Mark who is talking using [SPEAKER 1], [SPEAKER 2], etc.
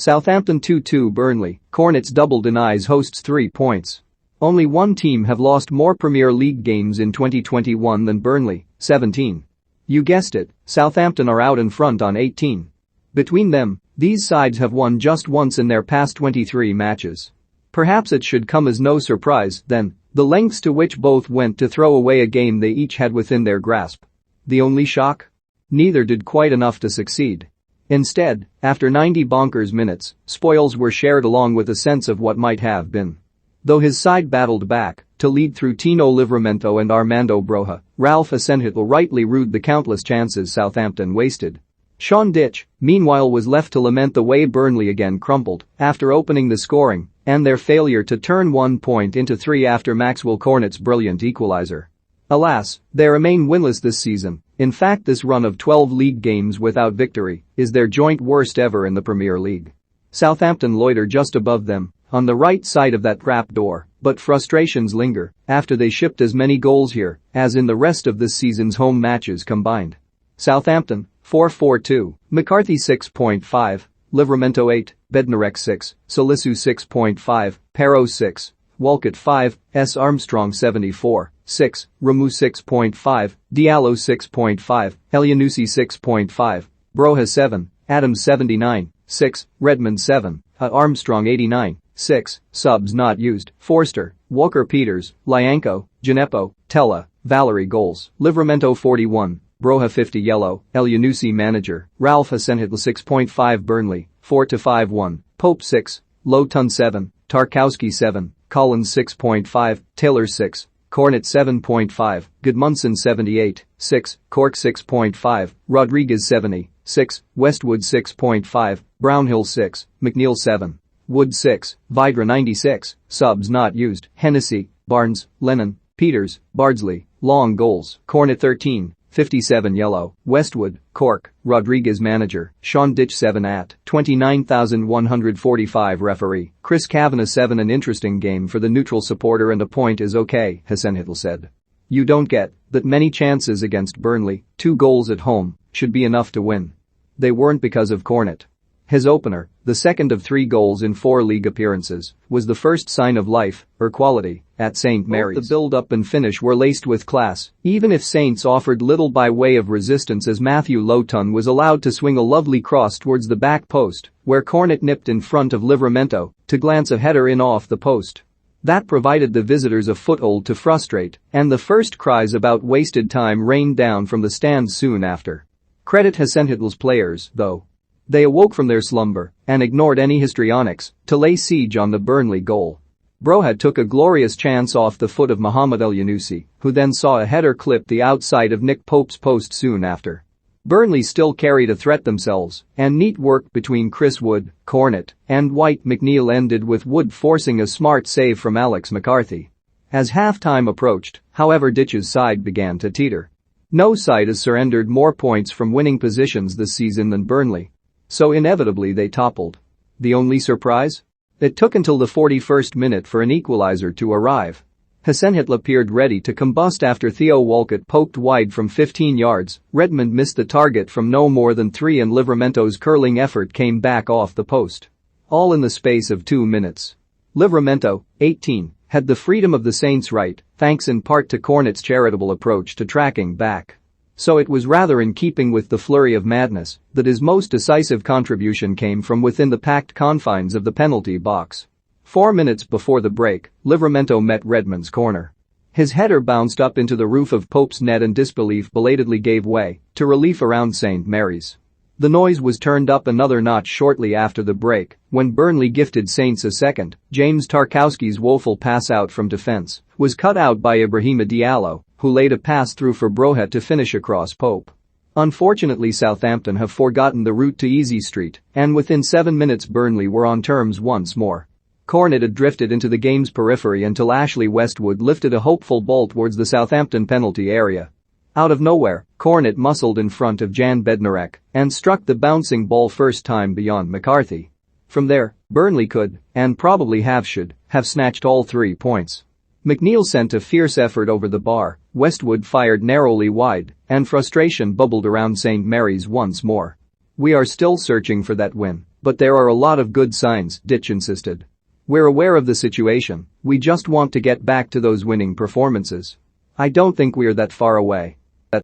[SPEAKER 1] Southampton 2-2 Burnley, Cornet's double denies hosts 3 points. Only one team have lost more Premier League games in 2021 than Burnley, 17. You guessed it, Southampton are out in front on 18. Between them, these sides have won just once in their past 23 matches. Perhaps it should come as no surprise, then, the lengths to which both went to throw away a game they each had within their grasp. The only shock? Neither did quite enough to succeed. Instead, after 90 bonkers minutes, spoils were shared along with a sense of what might have been. Though his side battled back to lead through Tino Livramento and Armando Broja, Ralph Hasenhüttl rightly rued the countless chances Southampton wasted. Sean Dyche, meanwhile, was left to lament the way Burnley again crumbled after opening the scoring and their failure to turn 1 point into 3 after Maxwell Cornet's brilliant equalizer. Alas, they remain winless this season. In fact, this run of 12 league games without victory is their joint worst ever in the Premier League. Southampton loiter just above them, on the right side of that trap door, but frustrations linger after they shipped as many goals here as in the rest of this season's home matches combined. Southampton, 4-4-2, McCarthy 6.5, Livramento 8, Bednarek 6, Salisu 6.5, Pero 6, Walcott 5, S. Armstrong 74, 6, Ramu 6.5, Diallo 6.5, Elyounoussi 6.5, Broja 7, Adams 79, 6, Redmond 7, Armstrong 89, 6, subs not used, Forster, Walker-Peters, Lyanco, Gineppo, Tella, Valerie goals, Livramento 41, Broja 50 yellow, Elyounoussi manager, Ralph Hasenhüttl 6.5 Burnley, 4-5-1, Pope 6, Lowton 7, Tarkowski 7, Collins 6.5, Taylor 6, Cornet 7.5, Gudmundsson 78, 6, Cork 6.5, Rodriguez 70, 6, Westwood 6.5, Brownhill 6, McNeil 7, Wood 6, Vidra 96, subs not used, Hennessy, Barnes, Lennon, Peters, Bardsley, Long goals, Cornet 13, 57 yellow, Westwood, Cork, Rodriguez manager, Sean Dyche 7 at 29,145 referee, Chris Kavanagh 7 an interesting game for the neutral supporter and a point is okay, Hasenhüttl said. You don't get that many chances against Burnley, 2 goals at home, should be enough to win. They weren't because of Cornet. His opener, the second of 3 goals in 4 league appearances, was the first sign of life, or quality, at St. Mary's. Both the build-up and finish were laced with class, even if Saints offered little by way of resistance as Matthew Lowton was allowed to swing a lovely cross towards the back post, where Cornet nipped in front of Livramento to glance a header in off the post. That provided the visitors a foothold to frustrate, and the first cries about wasted time rained down from the stands soon after. Credit Hasenhüttl's players, though. They awoke from their slumber and ignored any histrionics to lay siege on the Burnley goal. Broja took a glorious chance off the foot of Mohamed Elyounoussi, who then saw a header clip the outside of Nick Pope's post soon after. Burnley still carried a threat themselves, and neat work between Chris Wood, Cornet, and White McNeil ended with Wood forcing a smart save from Alex McCarthy. As half-time approached, however, Dyche's side began to teeter. No side has surrendered more points from winning positions this season than Burnley. So inevitably they toppled. The only surprise? It took until the 41st minute for an equalizer to arrive. Hasenhüttl appeared ready to combust after Theo Walcott poked wide from 15 yards, Redmond missed the target from no more than 3 and Livramento's curling effort came back off the post. All in the space of 2 minutes. Livramento, 18, had the freedom of the Saints' right, thanks in part to Cornet's charitable approach to tracking back. So it was rather in keeping with the flurry of madness that his most decisive contribution came from within the packed confines of the penalty box. 4 minutes before the break, Livramento met Redmond's corner. His header bounced up into the roof of Pope's net and disbelief belatedly gave way to relief around St. Mary's. The noise was turned up another notch shortly after the break when Burnley gifted Saints a second. James Tarkowski's woeful pass out from defense was cut out by Ibrahima Diallo, who laid a pass through for Broja to finish across Pope. Unfortunately, Southampton have forgotten the route to Easy Street, and within 7 minutes Burnley were on terms once more. Cornet had drifted into the game's periphery until Ashley Westwood lifted a hopeful ball towards the Southampton penalty area. Out of nowhere, Cornet muscled in front of Jan Bednarek and struck the bouncing ball first time beyond McCarthy. From there, Burnley could, and probably should, have snatched all 3 points. McNeil sent a fierce effort over the bar, Westwood fired narrowly wide, and frustration bubbled around St. Mary's once more. We are still searching for that win, But there are a lot of good signs, Ditch insisted. We're aware of the situation, we just want to get back to those winning performances. I don't think we're that far away.